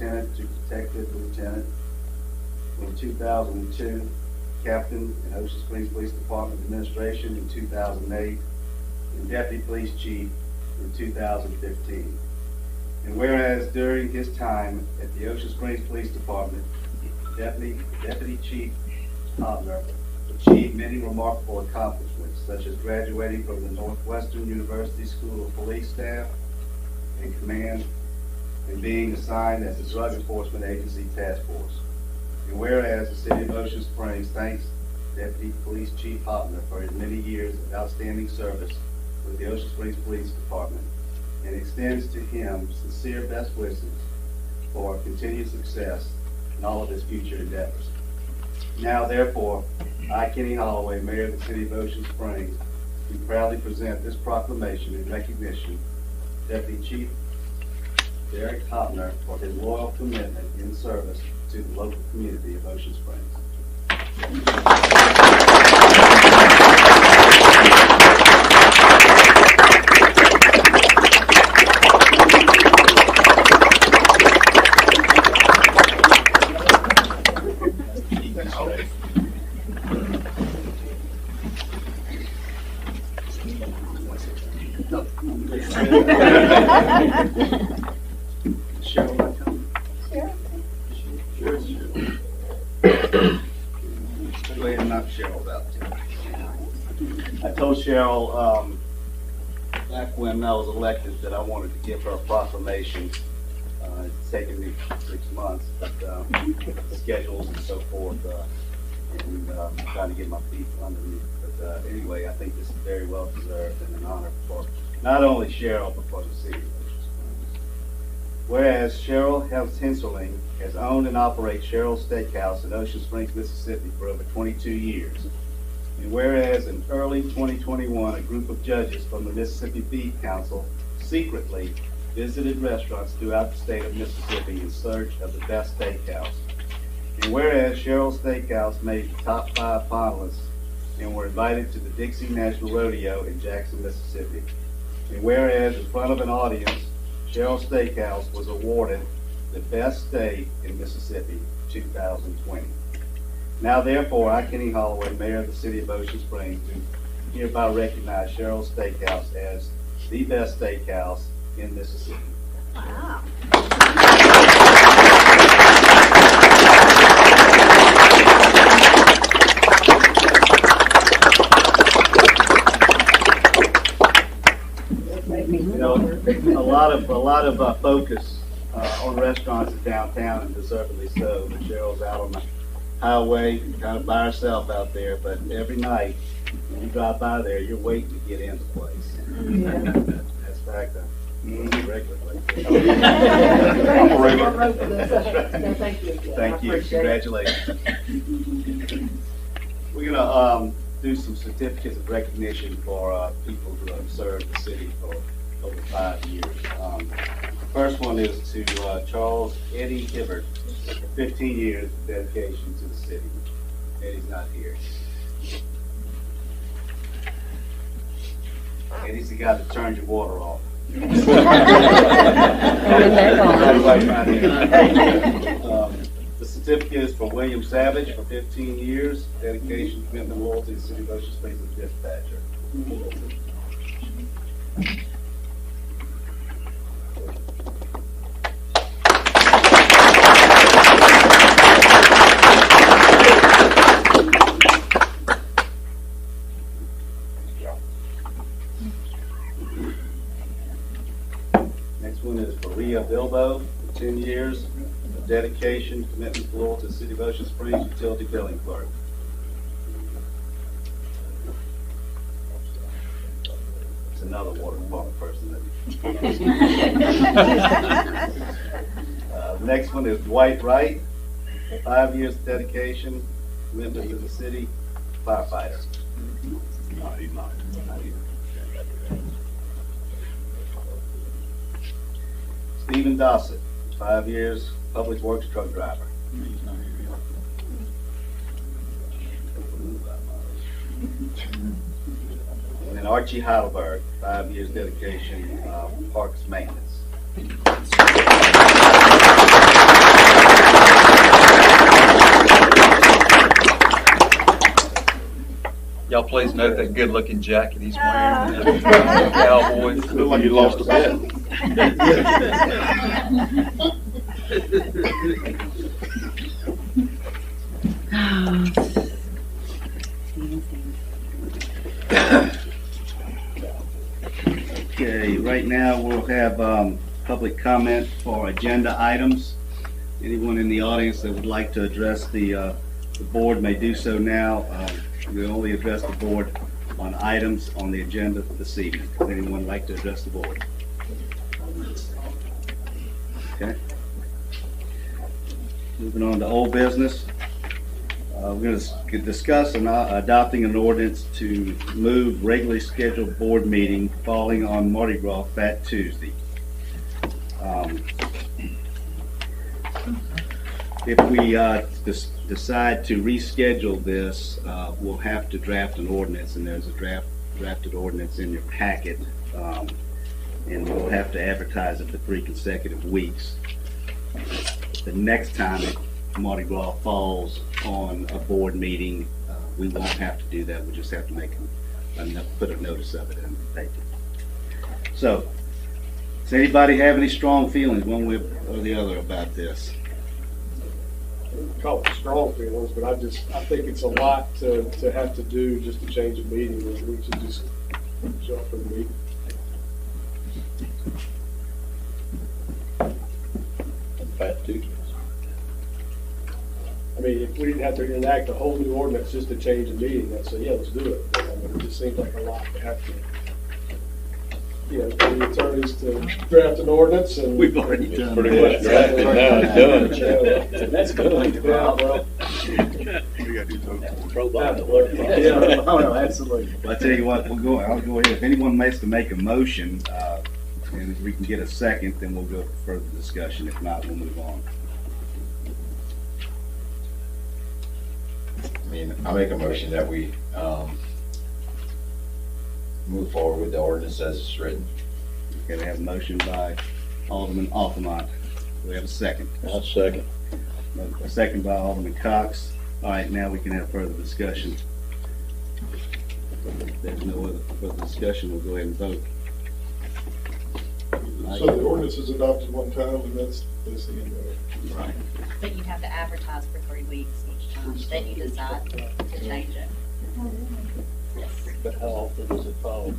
lieutenant to detective lieutenant. In 2002, captain in Ocean Springs Police Department Administration in 2008, and deputy police chief in 2015. And whereas during his time at the Ocean Springs Police Department, Deputy Chief Hobner achieved many remarkable accomplishments, such as graduating from the Northwestern University School of Police Staff and Command, and being assigned as the Drug Enforcement Agency Task Force. And whereas the City of Ocean Springs thanks Deputy Police Chief Hopner for his many years of outstanding service with the Ocean Springs Police Department and extends to him sincere best wishes for continued success in all of his future endeavors. Now, therefore, I, Kenny Holloway, Mayor of the City of Ocean Springs, do proudly present this proclamation in recognition of Deputy Chief Derek Hopner for his loyal commitment in service to the local community of Ocean Springs. Go ahead and knock Cheryl out. I told Cheryl back when I was elected that I wanted to give her a proclamation. It's taken me 6 months, but schedules and so forth, and I'm trying to get my feet under me. But anyway, I think this is very well deserved and an honor for not only Cheryl, but for the city. Whereas Cheryl Henselling has owned and operates Cheryl's Steakhouse in Ocean Springs, Mississippi for over 22 years. And whereas in early 2021, a group of judges from the Mississippi Beef Council secretly visited restaurants throughout the state of Mississippi in search of the best steakhouse. And whereas Cheryl's Steakhouse made the top 5 finalists and were invited to the Dixie National Rodeo in Jackson, Mississippi. And whereas in front of an audience, Cheryl's Steakhouse was awarded the best steak in Mississippi 2020. Now therefore, I, Kenny Holloway, Mayor of the City of Ocean Springs, do hereby recognize Cheryl's Steakhouse as the best steakhouse in Mississippi. Wow. You know, a lot of focus on restaurants in downtown, and deservedly so. But Cheryl's out on the highway, kind of by herself out there. But every night, when you drive by there, you're waiting to get in the place. Yeah. That's fact. Regularly. I'm a regular. No, thank you. Thank you. Congratulations. We're gonna do some certificates of recognition for people who have served the city for over 5 years. The first one is to Charles Eddie Hibbert for 15 years of dedication to the city. Eddie's not here. Eddie's the guy that turned your water off. The certificate is for William Savage for 15 years, dedication, commitment, loyalty to the City of Ocean Springs as dispatcher. Next one is for Leah Bilbo for 10 years of dedication, commitment, loyalty to the City of Ocean Springs utility billing clerk. It's another water department person. The next one is Dwight Wright, 5 years of dedication, commitment to the city, firefighter. No, he's not. Not here. Stephen Dossett, 5 years, public works truck driver. He's not here yet. And then Archie Heidelberg, 5 years dedication, parks maintenance. Y'all please note that good-looking jacket he's wearing. Cowboy. Look like you lost a bet. Okay, right now we'll have public comment for agenda items. Anyone in the audience that would like to address the board may do so now. We only address the board on items on the agenda this evening. Would anyone like to address the board? Okay. Moving on to old business. We're going to discuss adopting an ordinance to move regularly scheduled board meeting falling on Mardi Gras Fat Tuesday. If we decide to reschedule this, we'll have to draft an ordinance, and there's a drafted ordinance in your packet, and we'll have to advertise it for 3 consecutive weeks. The next time Mardi Gras falls on a board meeting, we won't have to do that. We just have to put a notice of it in the paper. So, does anybody have any strong feelings one way or the other about this? Call it strong feelings, but I think it's a lot to have to do just to change a meeting, and we should just show up for the meeting. Fat Tuesdays. I mean, if we didn't have to enact a whole new ordinance just to change a meeting, I'd say, yeah, let's do it. But, I mean, it just seems like a lot to have to, for the attorneys to draft an ordinance and. We've already done Pretty that. much drafted, now it's done. That's good. Yeah, well. Yeah, oh, no, absolutely. Well, I tell you what, I'll go ahead. If anyone wants to make a motion, and if we can get a second, then we'll go for further discussion. If not, we'll move on. I mean, I make a motion that we move forward with the ordinance as it's written. Okay, we have a motion by Alderman Altamont. Do we have a second? I'll second. A second by Alderman Cox. All right, now we can have further discussion. If there's no other further discussion, we'll go ahead and vote. So the ordinance is adopted one time, and that's the end of it. Right. But you have to advertise for 3 weeks each time, then you decide to change it. Yes. But how often does it fall?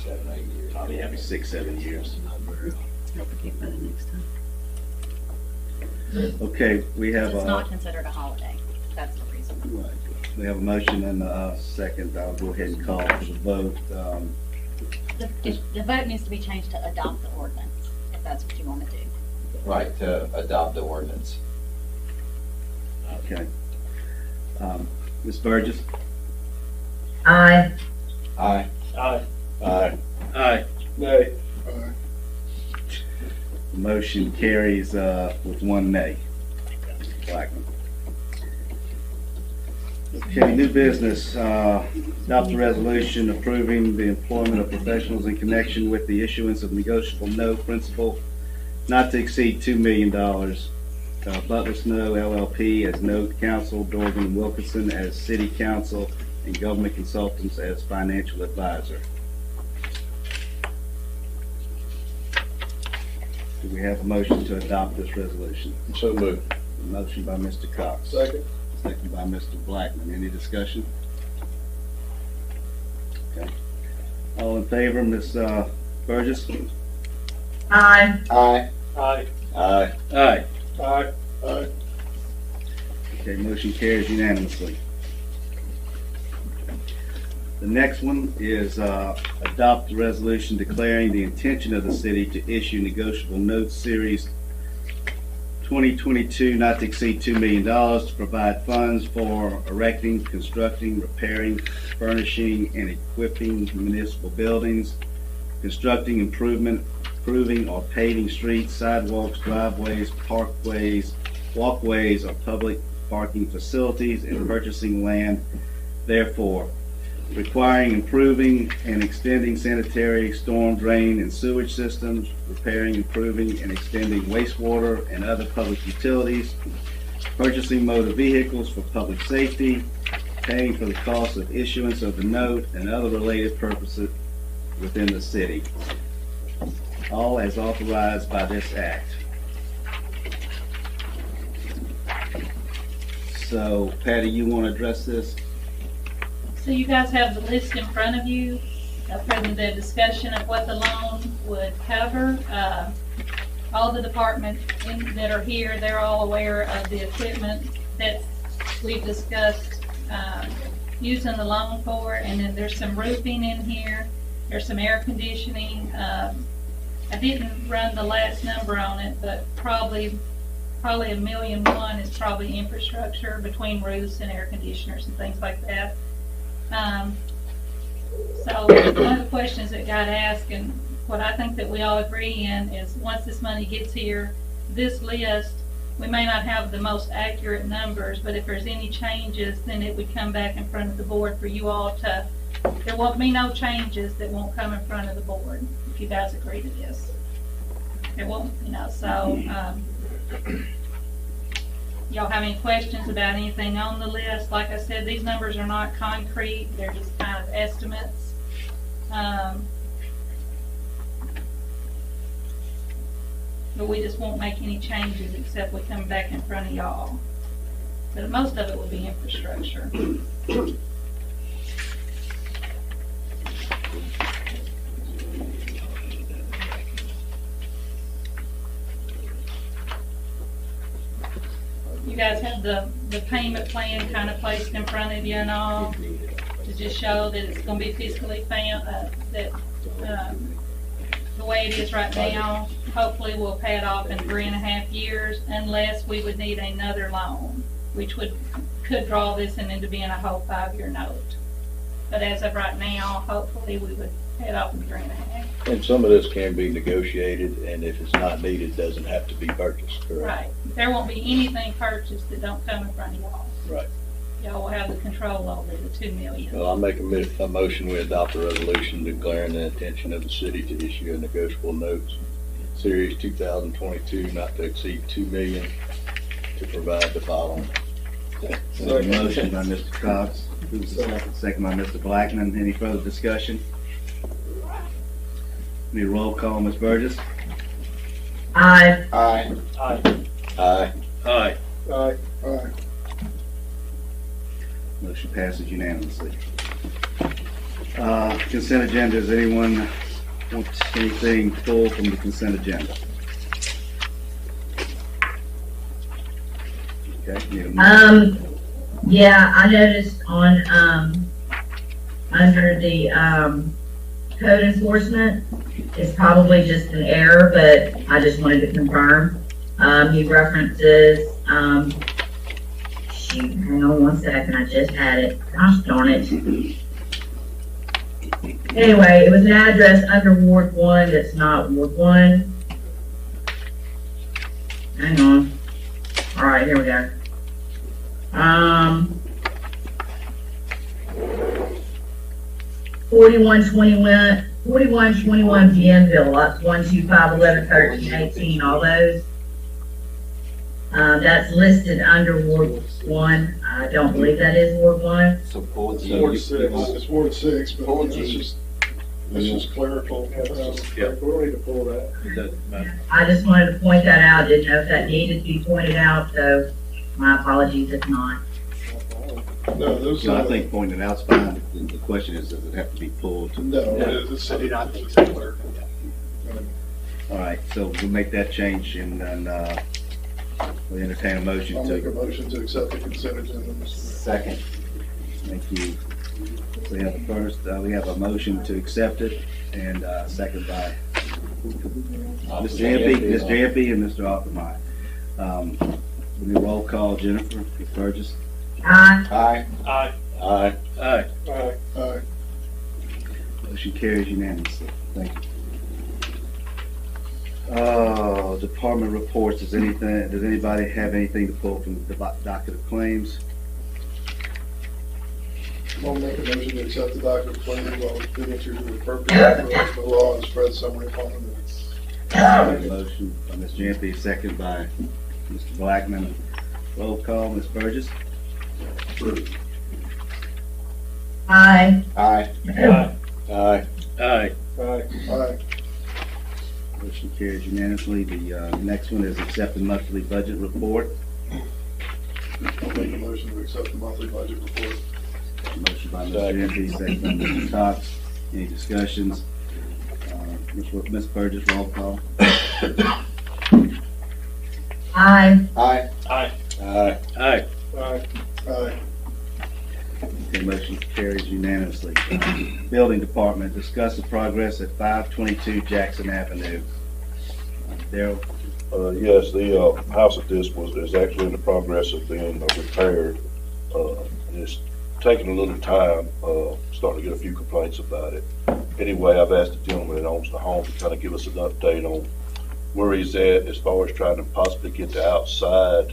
7, 8 years. Probably every 6, 7 years. Don't forget about it next time. Okay, we have It's not a, considered a holiday, that's the reason. right. We have a motion and a second. I'll go ahead and call for the vote. The vote needs to be changed to adopt the ordinance, if that's what you want to do. Right, to adopt the ordinance. Okay. Ms. Burgess? Aye. Aye. Aye. Aye. Aye. Nay. The motion carries with 1 nay. Blackman. Okay, new business. Adopt a resolution approving the employment of professionals in connection with the issuance of negotiable note principal not to exceed $2 million. Butler Snow LLP as note counsel, Dorgan Wilkinson as city counsel, and government consultants as financial advisor. Do we have a motion to adopt this resolution? So moved. A motion by Mr. Cox. Second. Second by Mr. Blackman. Any discussion? Okay. All in favor, Ms. Burgess? Aye. Aye. Aye. Aye. Aye. Aye. Aye. Okay, motion carries unanimously. The next one is adopt a resolution declaring the intention of the city to issue negotiable notes series 2022 not to exceed $2 million to provide funds for erecting, constructing, repairing, furnishing, and equipping municipal buildings, constructing, improving or paving streets, sidewalks, driveways, parkways, walkways, or public parking facilities, and purchasing land. Therefore, requiring, improving, and extending sanitary, storm drain, and sewage systems, repairing, improving, and extending wastewater and other public utilities, purchasing motor vehicles for public safety, paying for the cost of issuance of the note and other related purposes within the city, all as authorized by this act. So, Patty, you want to address this? So you guys have the list in front of you, for the discussion of what the loan would cover. All the departments that are here, they're all aware of the equipment that we've discussed using the loan for, and then there's some roofing in here, there's some air conditioning. I didn't run the last number on it, but probably $1.1 million is probably infrastructure between roofs and air conditioners and things like that. So one of the questions that got asked, and what I think that we all agree in, is once this money gets here, this list, we may not have the most accurate numbers, but if there's any changes, then it would come back in front of the board for you all to, there won't be no changes that won't come in front of the board if you guys agree to this. There won't, so, y'all have any questions about anything on the list? Like I said, these numbers are not concrete, they're just kind of estimates. But we just won't make any changes except we come back in front of y'all. But most of it will be infrastructure. You guys have the payment plan kind of placed in front of you and all to just show that it's going to be fiscally the way it is right now. Hopefully we'll pay it off in 3.5 years unless we would need another loan, which could draw this into being a whole 5-year note. But as of right now, hopefully we would pay it off in 3.5. And some of this can be negotiated, and if it's not needed, doesn't have to be purchased, correct? Right. There won't be anything purchased that don't come in front of y'all. Right. Y'all will have the control over the $2 million. Well, I'll make a motion, we adopt a resolution declaring the intention of the city to issue a negotiable notes, Series 2022, not to exceed $2 million, to provide the following. There's a motion by Mr. Cox, who's the second? Second by Mr. Blackman. Any further discussion? Need a roll call, Ms. Burgess? Aye. Aye. Aye. Aye. Aye. Aye. Motion passes unanimously. Consent agenda, does anyone want anything pulled from the consent agenda? Okay, need a motion. Yeah, I noticed on, under the, code enforcement, it's probably just an error, but I just wanted to confirm. He references, shoot, hang on one second, I just had it. Gosh darn it. Anyway, it was an address under Ward 1 that's not Ward 1. Hang on. All right, here we go. 4121 Bienville, lots 1, 2, 5, 11, 13, 18, all those. That's listed under Ward 1. I don't believe that is Ward 1. So pull G. Ward 6, it's Ward 6, but Pull it's G. just clerical. We don't need to pull that. It doesn't matter. I just wanted to point that out. Didn't know if that needed to be pointed out, so my apologies if not. No, those, I think pointing it out's fine. The question is, does it have to be pulled? no, it's, I did not think so, clerk. All right, so we'll make that change and then, we'll entertain a motion I'll make a to. motion to accept the consent agenda, Mr. Mayor. Second. Thank you. We have a first, we have a motion to accept it and, second by Mr. Hampy and Mr. Oppenheim. We need a roll call, Jennifer, Ms. Burgess. Aye. Aye. Aye. Aye. Aye. Aye. Motion carries unanimously. Thank you. Department reports, does anybody have anything to pull from the docket of claims? I'll make a motion to accept the docket of claims while the signatures are appropriate for the law and spread summary upon the minutes. Motion by Ms. Jampy, second by Mr. Blackman. Roll call, Ms. Burgess. Aye. Aye. Aye. Aye. Aye. Motion carries unanimously. The next one is accept the monthly budget report. I'll make a motion to accept the monthly budget report. Motion by Mr. Enfield, second by Mr. Cox. Any discussions? Ms. Burgess, roll call. Aye. Aye. Aye. Aye. Aye. Okay, motion carries unanimously. Building Department, discuss the progress at 522 Jackson Avenue. Daryl? Yes, the house at this is actually in the progress of being repaired. And it's taking a little time, starting to get a few complaints about it. Anyway, I've asked the gentleman that owns the home to kind of give us an update on where he's at as far as trying to possibly get the outside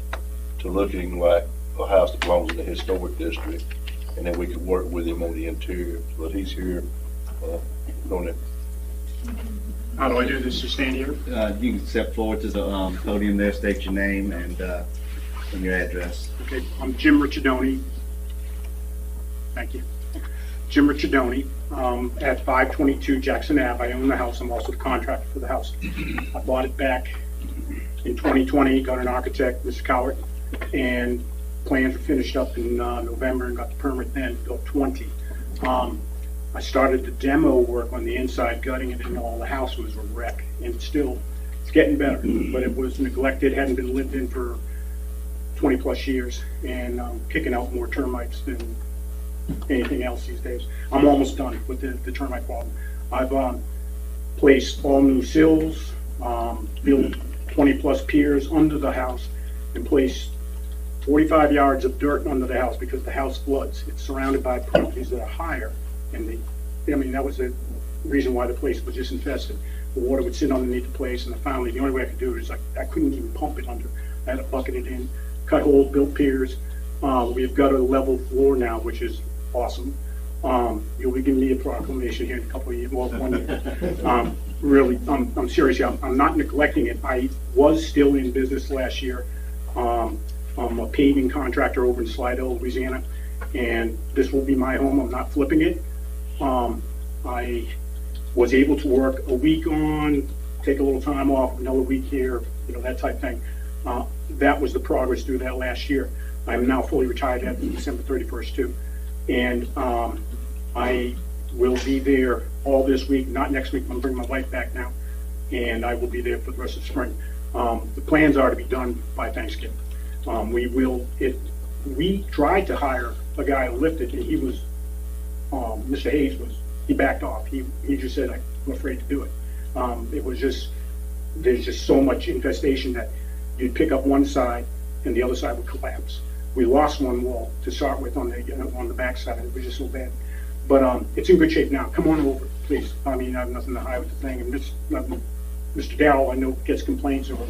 to looking like a house that belongs in the historic district. And then we can work with him on the interior, but he's here, on it. How do I do this? To stand here? You can step forward to the podium there, state your name and your address. Okay, I'm Jim Ricciardoni. Thank you. Jim Ricciardoni, at 522 Jackson Ave. I own the house. I'm also the contractor for the house. I bought it back in 2020, got an architect, Mr. Cowart, and plans were finished up in November and got the permit then, built 20. I started the demo work on the inside, gutting it, and all the house was a wreck. And it's getting better, but it was neglected, hadn't been lived in for 20 plus years, and kicking out more termites than anything else these days. I'm almost done with the termite problem. I've placed all new sills, built 20 plus piers under the house, and placed 45 yards of dirt under the house because the house floods. It's surrounded by properties that are higher, and that was the reason why the place was just infested. The water would sit underneath the place, and finally the only way I could do it is I couldn't even pump it under. I had to bucket it in, cut holes, built piers. We've got a level floor now, which is awesome. You'll be giving me a proclamation here in a couple of years, well, 1 year. Really, I'm serious. I'm not neglecting it. I was still in business last year. I'm a paving contractor over in Slidell, Louisiana, and this will be my home. I'm not flipping it. I was able to work a week on, take a little time off, another week here, that type thing. That was the progress through that last year. I'm now fully retired after December 31st too. And I will be there all this week, not next week. I'm bringing my wife back now, and I will be there for the rest of the spring. The plans are to be done by Thanksgiving. We tried to hire a guy to lift it, and he was, Mr. Hayes he backed off. He just said, I'm afraid to do it. It was just, there's just so much infestation that you'd pick up one side and the other side would collapse. We lost one wall to start with on the back side. It was just so bad. But it's in good shape now. Come on over, please. I mean, I have nothing to hide with the thing. And Mr. Darrell, I know, gets complaints over.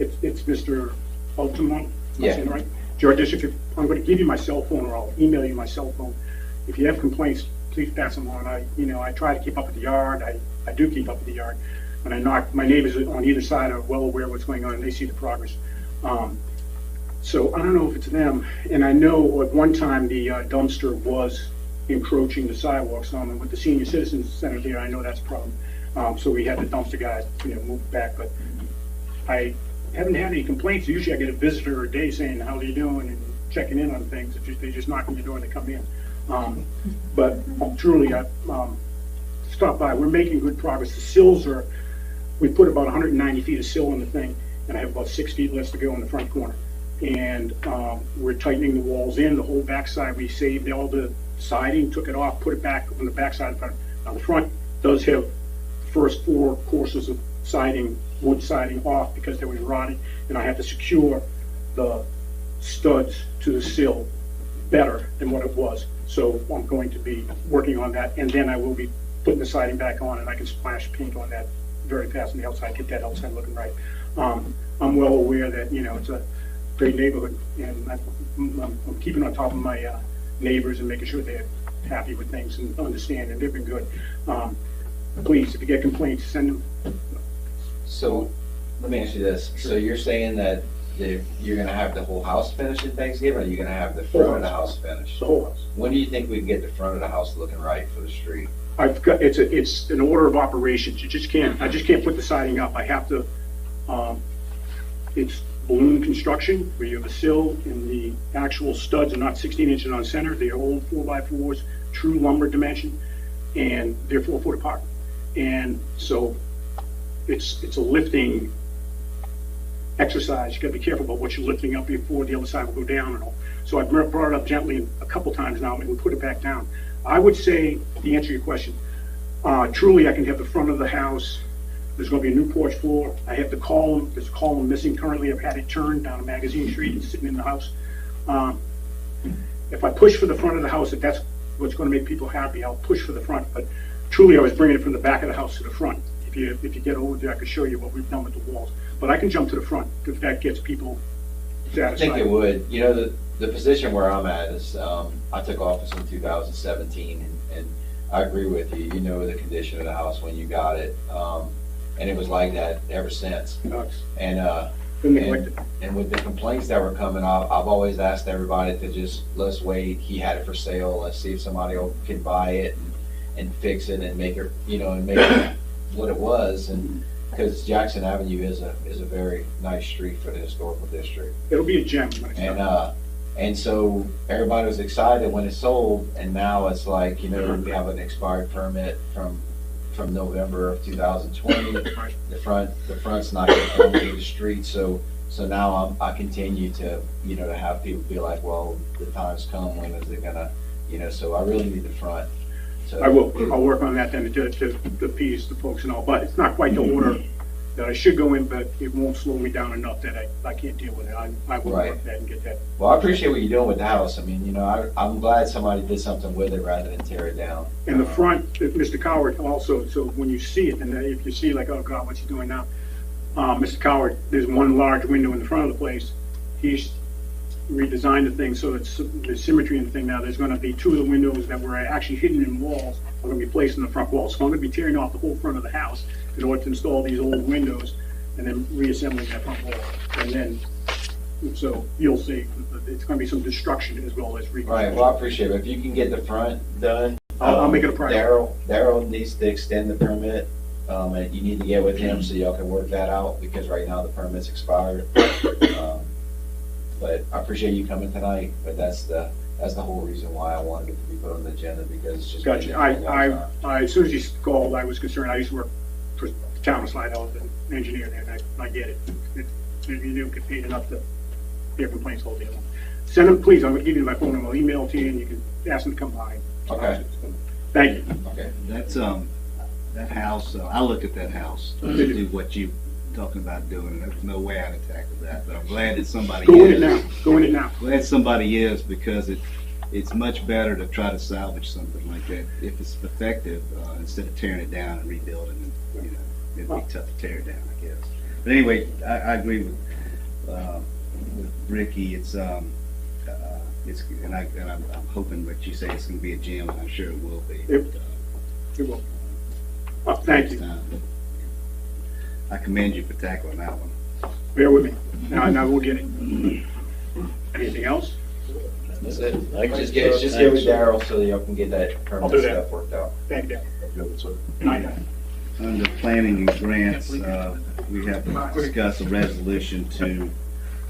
It's Mr. Aldermen. Yeah. Right? George, I'm going to give you my cell phone, or I'll email you my cell phone. If you have complaints, please pass them on. I try to keep up with the yard. I do keep up with the yard. And my neighbors on either side are well aware of what's going on, and they see the progress. So I don't know if it's them. And I know at one time the dumpster was encroaching the sidewalks. And with the senior citizens center here, I know that's a problem. So we had the dumpster guys, move back. But I haven't had any complaints. Usually I get a visitor a day saying, how are you doing, and checking in on things. They just knock on your door and they come in. But truly, I stopped by. We're making good progress. The sills we put about 190 feet of sill in the thing, and I have about 6 feet left to go in the front corner. And we're tightening the walls in. The whole backside, we saved all the siding, took it off, put it back on the backside of the front. Now the front does have the first 4 courses of siding, wood siding off because they was rotting, and I had to secure the studs to the sill better than what it was. So I'm going to be working on that, and then I will be putting the siding back on, and I can splash paint on that very fast on the outside, get that outside looking right. I'm well aware that, it's a great neighborhood, and I'm keeping on top of my neighbors and making sure they're happy with things and understand, and they've been good. Please, if you get complaints, send them. So, let me ask you this. So you're saying that you're gonna have the whole house finished in Thanksgiving, or are you gonna have the front of the house finished? The whole house. When do you think we can get the front of the house looking right for the street? I've got, it's an order of operations. I just can't put the siding up. I have to, it's balloon construction where you have a sill and the actual studs are not 16 inches on center. They are old 4x4s, true lumber dimension, and they're 4 foot apart. And so it's a lifting exercise. You gotta be careful about what you're lifting up before the other side will go down and all. So I've brought it up gently a couple times now and we put it back down. I would say, to answer your question, truly I can have the front of the house. There's gonna be a new porch floor. I have the column, there's a column missing currently. I've had it turned down a Magazine Street and sitting in the house. If I push for the front of the house, if that's what's gonna make people happy, I'll push for the front. But truly I was bringing it from the back of the house to the front. If you get over there, I can show you what we've done with the walls. But I can jump to the front if that gets people I satisfied. think it would. You know, the position where I'm at is, I took office in 2017, and I agree with you. You know the condition of the house when you got it, and it was like that ever since. Been neglected. And with the complaints that were coming up, I've always asked everybody to just, let's wait. He had it for sale. Let's see if somebody can buy it and fix it and make it, and make it what it was. And because Jackson Avenue is a very nice street for the historical district. It'll be a gem when it's done. And so everybody was excited when it sold, and now it's like, we have an expired permit from November of 2020. The front's not going to the street, so now I continue to, to have people be like, well, the time's come, when is it gonna, so I really need the front. So I will. I'll work on that then to appease the folks and all, but it's not quite the order that I should go in, but it won't slow me down enough that I can't deal with it. I will work that and get that. Well, I appreciate what you're doing with the house. I mean, I'm glad somebody did something with it rather than tear it down. And the front, Mr. Coward also, so when you see it, and if you see like, oh God, what's he doing now? Mr. Coward, there's one large window in the front of the place. He's redesigned the thing so it's the symmetry in the thing now. There's going to be 2 of the windows that were actually hidden in walls are going to be placed in the front wall. So I'm going to be tearing off the whole front of the house in order to install these old windows and then reassembling that front wall. And then, so you'll see, it's going to be some destruction as well as reconstruction. Right, well, I appreciate it. If you can get the front done. I'll make it a priority. Daryl needs to extend the permit. And you need to get with him so y'all can work that out, because right now the permit's expired. But I appreciate you coming tonight, but that's the whole reason why I wanted it to be put on the agenda, because it's just. Gotcha. As soon as you called, I was concerned. I used to work for the town of Slide. I was an engineer there, and I get it. You don't get paid enough to hear complaints all day long. Send them, please. I'm going to give you my phone number. I'll email it to you, and you can ask them to come by. Okay. Thank you. Okay. That's, that house, I look at that house to do what you talking about doing. There's no way I'd tackle that, but I'm glad that somebody is. Go in it now. Glad somebody is, because it's much better to try to salvage something like that if it's effective, instead of tearing it down and rebuilding. And, it'd be tough to tear it down, I guess. But anyway, I agree with Ricky. It's and I'm hoping what you say it's going to be a gem, and I'm sure it will be. It will. Thank you. I commend you for tackling that one. Bear with me. Now we'll get it. Anything else? That's it. Just get with Daryl so that y'all can get that I'll do permit that. stuff worked out. Thank you. Under planning and grants, we have to discuss a resolution to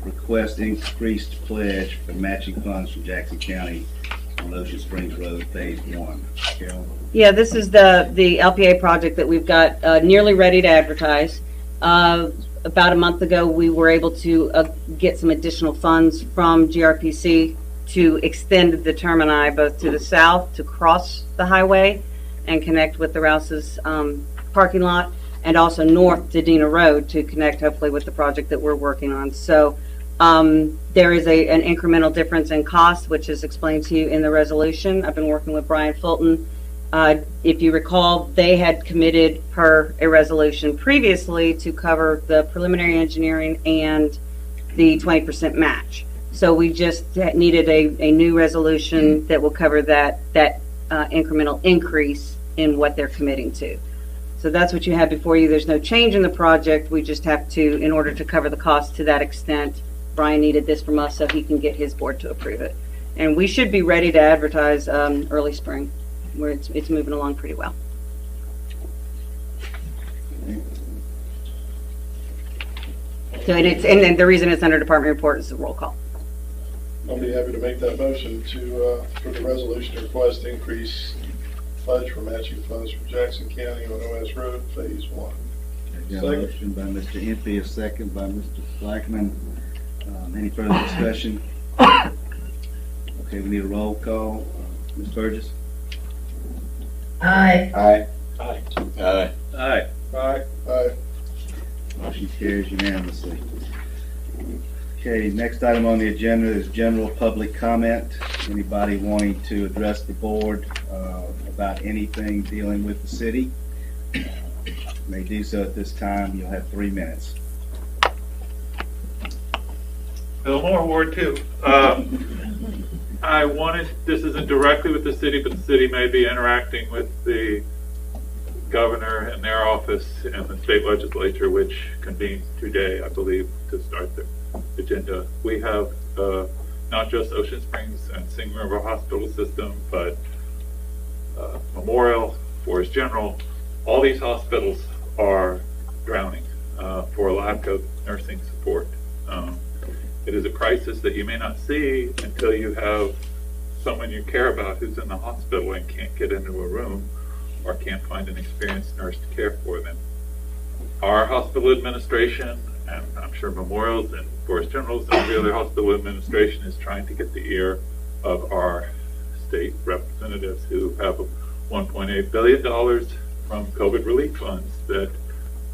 request increased pledge for matching funds from Jackson County on Ocean Springs Road Phase 1. Carol? Yeah, this is the LPA project that we've got nearly ready to advertise. About a month ago, we were able to get some additional funds from GRPC to extend the termini both to the south to cross the highway and connect with the Rouse's parking lot, and also north to Dena Road to connect hopefully with the project that we're working on. So there is an incremental difference in cost, which is explained to you in the resolution. I've been working with Brian Fulton. If you recall, they had committed per a resolution previously to cover the preliminary engineering and the 20% match. So we just needed a new resolution that will cover that incremental increase in what they're committing to. So that's what you have before you. There's no change in the project. We just have to, in order to cover the cost to that extent, Brian needed this from us so he can get his board to approve it. And we should be ready to advertise early spring, where it's moving along pretty well. So, and then the reason it's under department report is the roll call. I'll be happy to make that motion for the resolution to request increase pledge for matching funds from Jackson County on OS Road Phase 1. Got a motion by Mr. Impey, a second by Mr. Blackman. Any further discussion? Okay, we need a roll call. Ms. Burgess? Aye. Aye. Aye. Aye. Aye. Aye. Aye. Motion carries unanimously. Okay, next item on the agenda is general public comment. Anybody wanting to address the board about anything dealing with the city may do so at this time. You'll have 3 minutes. Bill Moore, Ward 2. I wanted, this isn't directly with the city, but the city may be interacting with the governor and their office and the state legislature, which convenes today, I believe, to start the agenda. We have not just Ocean Springs and Singing River Hospital System, but Memorial, Forest General. All these hospitals are drowning for a lack of nursing support. It is a crisis that you may not see until you have someone you care about who's in the hospital and can't get into a room or can't find an experienced nurse to care for them. Our hospital administration, and I'm sure Memorial's and Forest General's and every other hospital administration, is trying to get the ear of our state representatives who have $1.8 billion from COVID relief funds that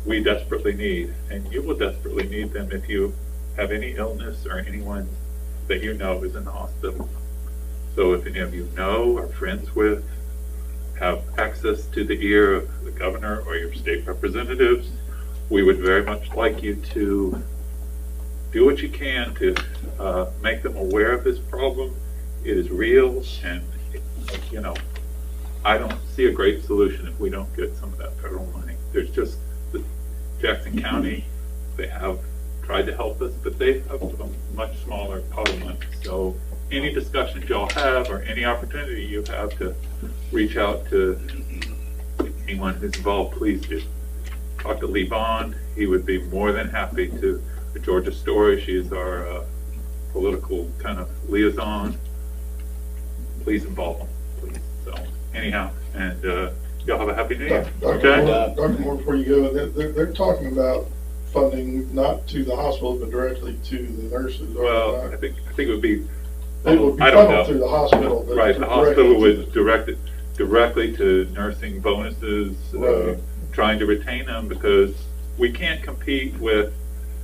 we desperately need. And you will desperately need them if you have any illness or anyone that you know is in the hospital. So if any of you know, are friends with, have access to the ear of the governor or your state representatives, we would very much like you to do what you can to make them aware of this problem. It is real, and you know, I don't see a great solution if we don't get some of that federal money. There's just the Jackson County, they have tried to help us, but they have a much smaller pot of money. So any discussions y'all have or any opportunity you have to reach out to anyone who's involved, please do. Talk to Lee Bond. He would be more than happy to. Georgia Story, she is our political kind of liaison. Please involve them, please. So anyhow, and y'all have a happy new year. Okay? Dr. Moore, before you go, they're talking about funding not to the hospital, but directly to the nurses. Well, I think it would be. It would be I don't funneled know. through the hospital. But Right, the hospital would direct it directly to nursing bonuses, Right. trying to retain them, because we can't compete with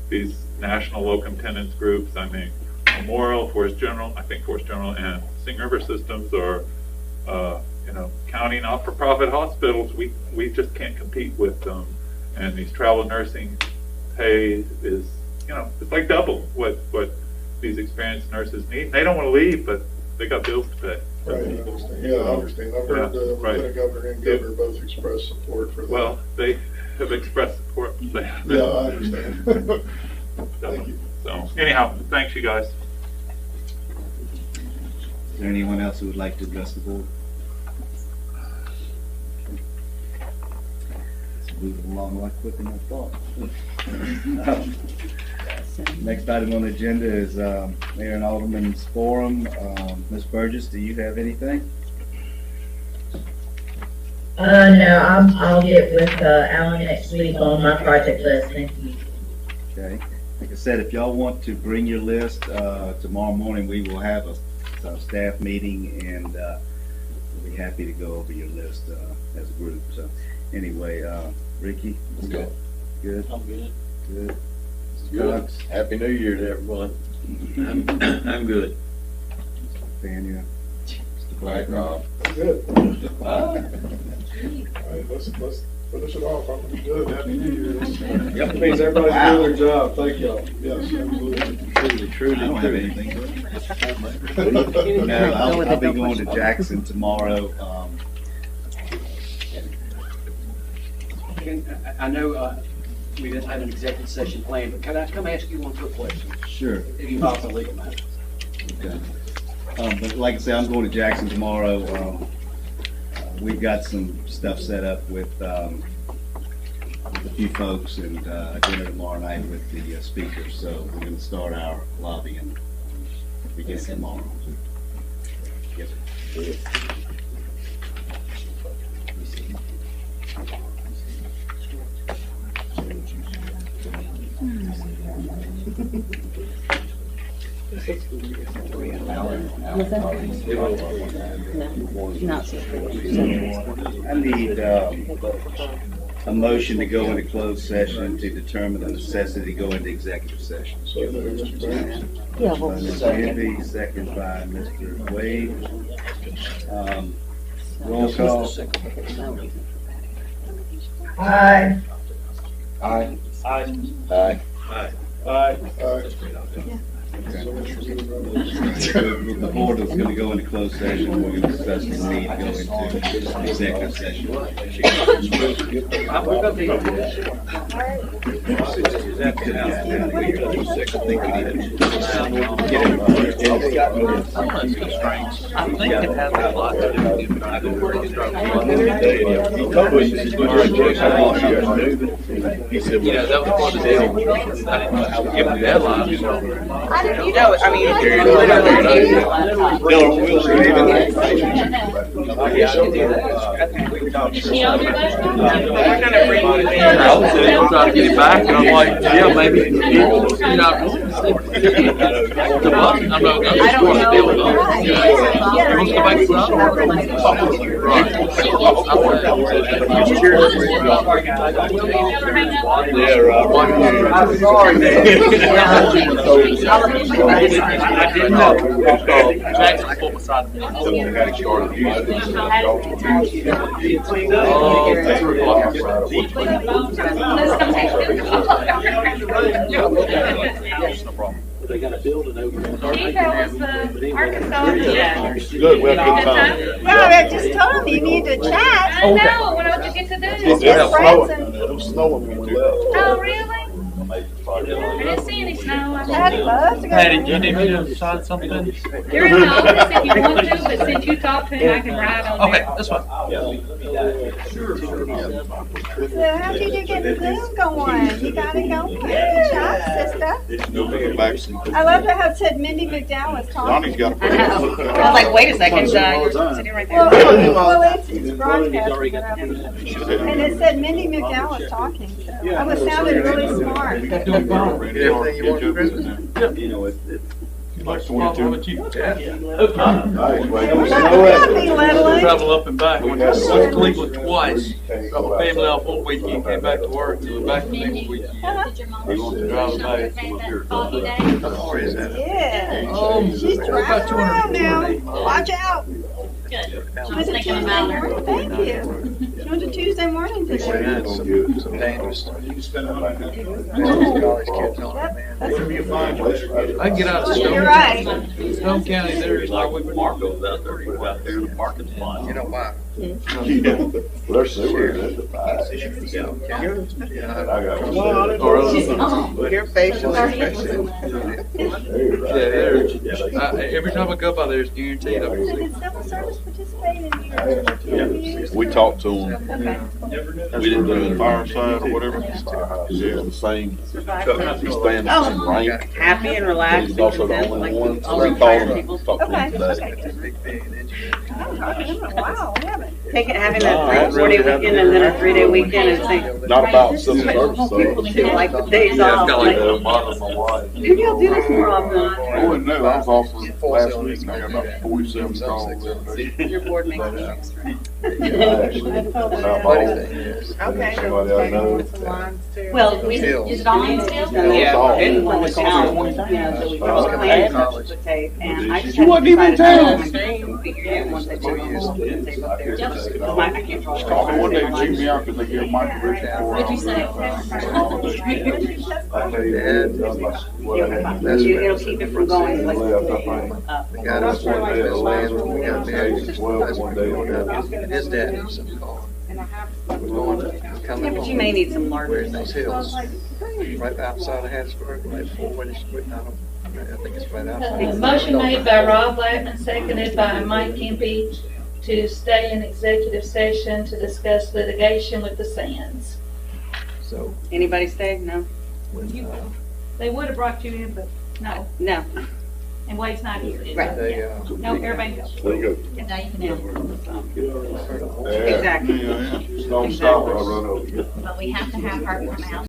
these national locum tenens groups. I mean, Memorial, Forest General, I think Forest General and Singing River Systems are, county not-for-profit hospitals. We just can't compete with them. And these travel nursing pay is, it's like double what these experienced nurses need. They don't want to leave, but they got bills to pay. Right, I understand. Yeah, I understand. I've heard the Lieutenant Governor and Governor both express support for that. Well, they have expressed support. Yeah, I understand. Thank you. So anyhow, thanks you guys. Is there anyone else who would like to address the board? Let's move along a lot quicker than I thought. Next item on the agenda is Mayor and Aldermen's Forum. Ms. Burgess, do you have anything? No, I'll get with Alan next week on my project list. Thank you. Okay. Like I said, if y'all want to bring your list, tomorrow morning we will have a staff meeting, and we'll be happy to go over your list as a group. So anyway, Ricky? Good. Good? I'm good. Good. Good. Happy New Year to everyone. I'm good. Tanya? Right, Rob. Good. All right, let's finish it off. I'm good. Happy New Year. Yep. It means everybody's doing their job. Thank y'all. Yes, absolutely. Truly, I don't have anything. No, I'll be going to Jackson tomorrow. I know we didn't have an executive session planned, but can I come ask you one quick question? Sure. If you talk a legal matter. Okay. But like I say, I'm going to Jackson tomorrow. We've got some stuff set up with a few folks and a dinner tomorrow night with the speakers. So we're going to start our lobbying beginning tomorrow. Yes, sir. I need a motion to go into closed session to determine the necessity to go into executive session. Yeah, By Mr. Envy, second by Mr. Wade. Roll call. Aye. Aye. Aye. The board is going to go into closed session. We're going to discuss the need to go into executive session. I think it has a lot to do with He said, you know, that was part of the deal. I didn't know how to give him a deadline. You know, I mean, She owed you that? we're gonna bring you in. I was trying to get it back, and I'm like, yeah, maybe. You know, I'm not, I don't know. You want to go back to I'm sorry, I didn't know. Jackson pulled beside me. They got to build it over. That was the Arkansas. Yeah. Good, we had a good time. Well, I just told him you need to chat. I know, what else you get to do? It was snowing when we left. Oh, really? I didn't see any snow. Patty loves to go. Patty, do you need me to sign something? You're in the office if you want to, but since you talked to him, I can ride on Okay, there. that's fine. So how did you get the Zoom going? You got it going. Good job, sister. I love how it said Mindy McDowell was talking. Donnie's got. I was like, wait a second, you're sitting right there. Well, it's broadcasting. And it said Mindy McDowell was talking. So I was sounding really smart. Doing fine. Everything you want to You know, it's like How 22. about you? Travel up and back. Went to Cleveland twice. Got my family off one weekend, came back to work, and back the next weekend. Did your mom Drive back. that foggy day? Yeah. She's driving around now. Watch out. Good. I was Was it thinking Tuesday about her. morning? Thank you. She went to Tuesday morning today. I can get out of Stone. You're right. Stone County, there is like we've been. Marco's out there, we were out there, the parking's fine. You know why? Their sewer is at the back. I got Your facial expression. Every time I go by there, it's guaranteed. Did civil service participate in your interviews? We talked to them. Okay. We didn't do the fireside or whatever. Yeah, the same. He's staying the same rank. Happy and relaxed. He's also the only one. All We retired called him. people. Talked to him Okay, today. Wow, we haven't. Having a 4-day weekend and then a 3-day weekend and think, Not about civil service though. feel like the days off. Like, maybe I'll do this more often. I wouldn't know, I was off for last week, and I got about 47 calls. Your board makes me extra. Okay. Somebody I know. Well, we, Is it on still? yeah, and when the town, you know, so we probably planned the tape, and I just You had wasn't to even in decide town. to figure it out once they took the whole tape up there. I can't talk. Call me one day and check me out, cause they give Mike Richard What'd you say? It'll keep it from going like up. The guy that's one day of land when we got married, his dad was some call. We're going to come Yeah, but you may need some larger. We're in those hills, right outside of Hattiesburg, right before when it's, I think it's right outside. Motion made by Rob Blackman, seconded by Mike Kempe, to stay in executive session to discuss litigation with the Sands. So. Anybody stay? No? They would have brought you in, but no. No. And Wade's not here. Right. No, everybody goes. There you go. And now you can. Exactly. Don't stop or I'll run over you. But we have to have her come out.